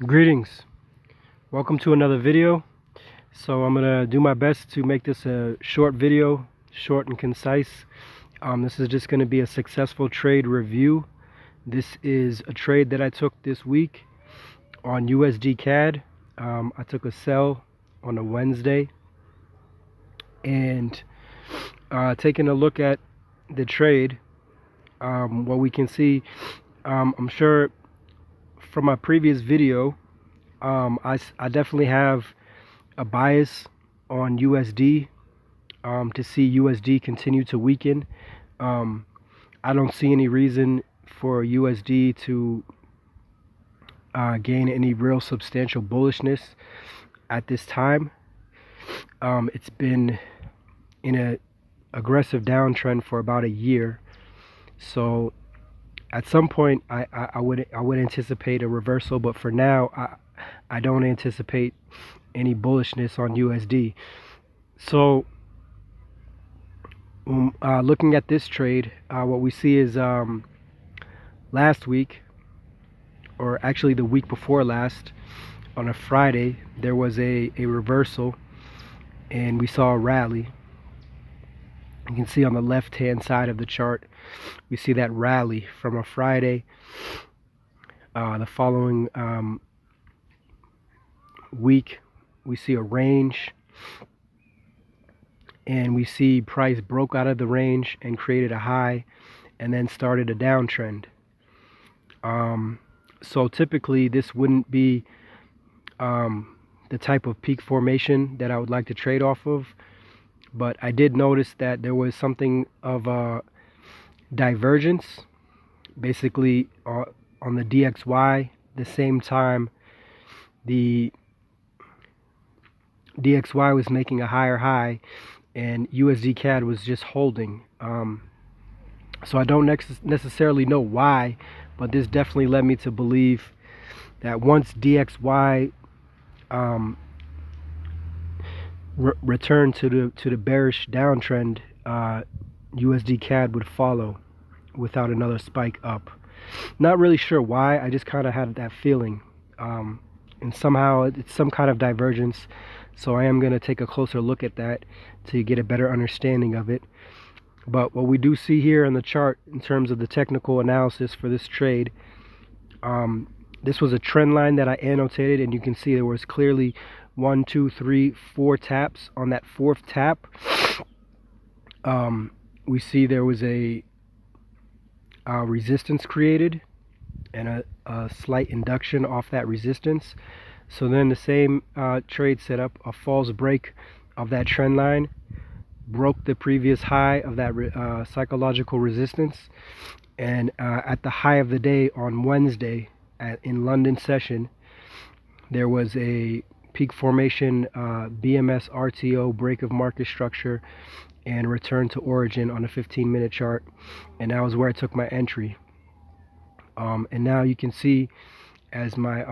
Greetings, welcome to another video. So I'm gonna do my best to make this a short video, short and concise. This is just going to be a successful trade review. This is a trade that I took this week on Usdcad. I took a sell on a Wednesday, and taking a look at the trade, what we can see, I'm sure from my previous video, I definitely have a bias on USD, to see USD continue to weaken. I don't see any reason for USD to gain any real substantial bullishness at this time. It's been in an aggressive downtrend for about a year, so at some point I would anticipate a reversal, but for now I don't anticipate any bullishness on USD. So looking at this trade, what we see is last week, or actually the week before last, on a Friday, there was a reversal and we saw a rally. You can see on the left hand side of the chart, we see that rally from a Friday. The following week, we see a range, and we see price broke out of the range and created a high and then started a downtrend. So typically this wouldn't be the type of peak formation that I would like to trade off of, but I did notice that there was something of a divergence, basically on the DXY. The same time the DXY was making a higher high and USDCAD was just holding. So I don't necessarily know why, but this definitely led me to believe that once DXY returned to the bearish downtrend, USDCAD would follow without another spike up. Not really sure why, I just kind of had that feeling, and somehow it's some kind of divergence. So I am going to take a closer look at that to get a better understanding of it. But what we do see here in the chart in terms of the technical analysis for this trade, this was a trend line that I annotated, and you can see there was clearly 1, 2, 3, 4 taps. On that fourth tap, we see there was a resistance created and a slight induction off that resistance. So then the same trade set up a false break of that trend line, broke the previous high of that psychological resistance, and at the high of the day on Wednesday in London session, there was a peak formation BMS RTO break of market structure and return to origin on a 15-minute chart, and that was where I took my entry. And now you can see as my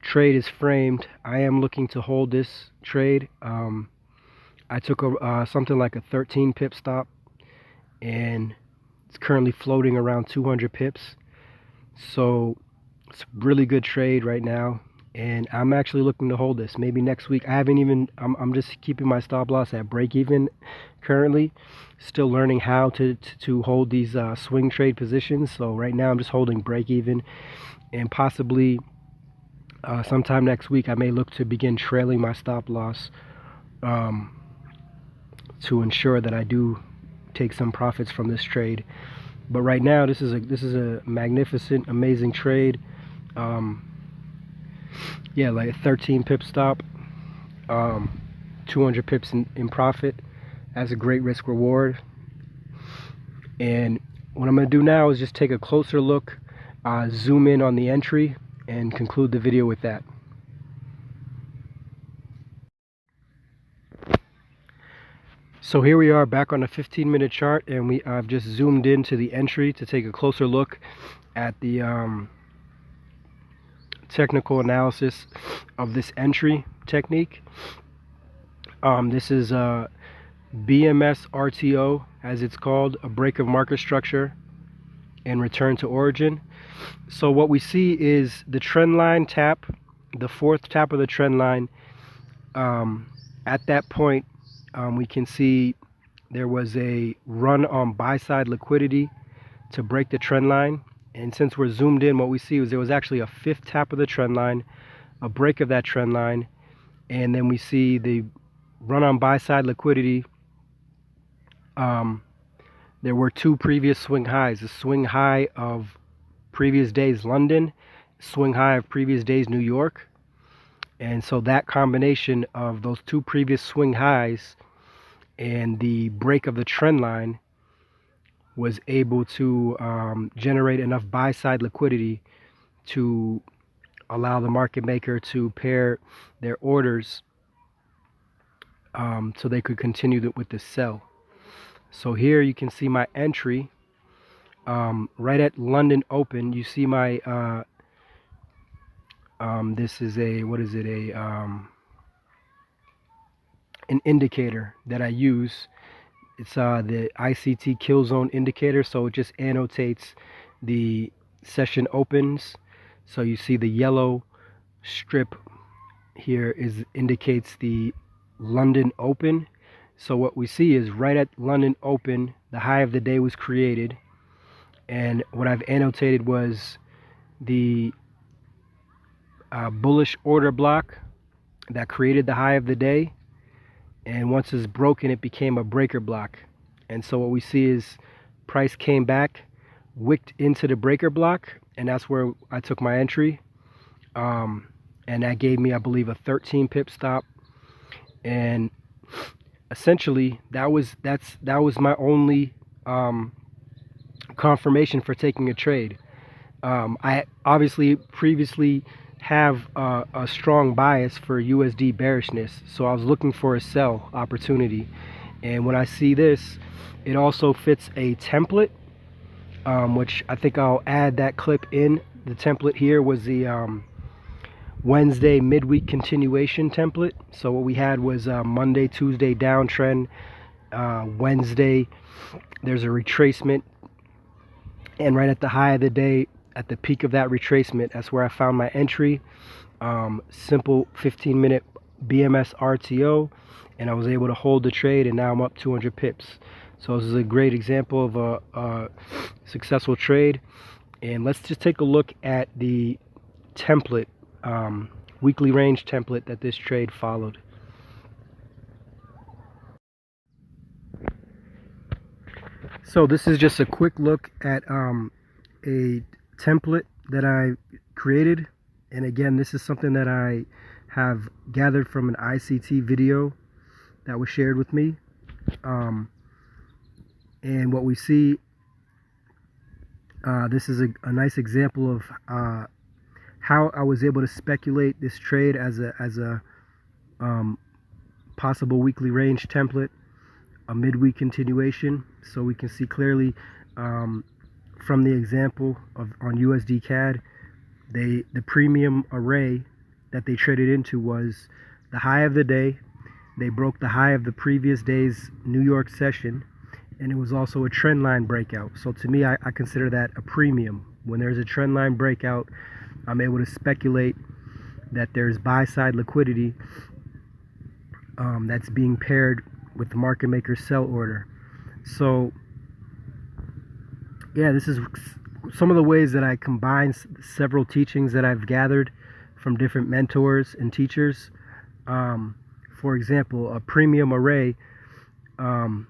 trade is framed, I am looking to hold this trade. I took something like a 13 pip stop, and it's currently floating around 200 pips. So it's a really good trade right now, and I'm actually looking to hold this maybe next week. I haven't even, I'm just keeping my stop loss at break even currently, still learning how to hold these swing trade positions. So right now I'm just holding break even, and possibly sometime next week I may look to begin trailing my stop loss to ensure that I do take some profits from this trade. But right now this is a magnificent, amazing trade. Yeah, like a 13 pip stop, 200 pips in profit. That's a great risk reward. And what I'm going to do now is just take a closer look, zoom in on the entry, and conclude the video with that. So here we are back on a 15-minute chart, and I've just zoomed into the entry to take a closer look at the technical analysis of this entry technique. This is BMS RTO, as it's called, a break of market structure, and return to origin. So what we see is the trend line tap, the fourth tap of the trend line. At that point, we can see there was a run on buy side liquidity to break the trend line. And since we're zoomed in, what we see is there was actually a fifth tap of the trend line, a break of that trend line, and then we see the run on buy side liquidity. There were two previous swing highs, the swing high of previous days London, swing high of previous days New York. And so that combination of those two previous swing highs and the break of the trend line was able to generate enough buy side liquidity to allow the market maker to pair their orders so they could continue with the sell. So here you can see my entry right at London Open. You see my this is a, what is it, an indicator that I use. It's the ICT kill zone indicator, so it just annotates the session opens. So you see the yellow strip here indicates the London Open. So what we see is right at London Open, the high of the day was created, and what I've annotated was the bullish order block that created the high of the day, and once it's broken, it became a breaker block. And so what we see is price came back, wicked into the breaker block, and that's where I took my entry, and that gave me, I believe, a 13 pip stop. And essentially that was my only confirmation for taking a trade. I obviously previously have a strong bias for USD bearishness, so I was looking for a sell opportunity, and when I see this, it also fits a template, which I think I'll add that clip in. The template here was the Wednesday midweek continuation template. So what we had was Monday, Tuesday downtrend, Wednesday there's a retracement, and right at the high of the day, at the peak of that retracement, that's where I found my entry. Simple 15-minute BMS RTO, and I was able to hold the trade, and now I'm up 200 pips. So this is a great example of a successful trade. And let's just take a look at the template, weekly range template that this trade followed. So this is just a quick look at a template that I created, and again, this is something that I have gathered from an ICT video that was shared with me, and what we see, this is a nice example of how I was able to speculate this trade as a possible weekly range template, a midweek continuation. So we can see clearly from the example on Usdcad, the premium array that they traded into was the high of the day. They broke the high of the previous day's New York session, and it was also a trend line breakout. So to me, I consider that a premium. When there's a trend line breakout, I'm able to speculate that there's buy side liquidity that's being paired with the market maker's sell order. So yeah, this is some of the ways that I combine several teachings that I've gathered from different mentors and teachers. For example, a premium array, I'm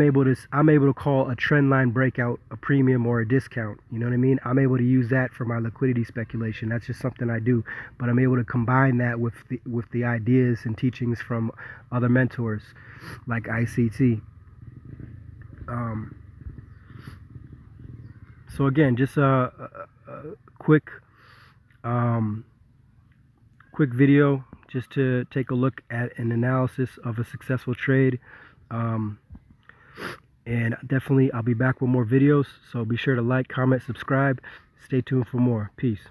able to call a trend line breakout a premium or a discount. You know what I mean? I'm able to use that for my liquidity speculation. That's just something I do, but I'm able to combine that with the ideas and teachings from other mentors like ICT. So again, just a quick video just to take a look at an analysis of a successful trade. And definitely I'll be back with more videos, so be sure to like, comment, subscribe. Stay tuned for more. Peace.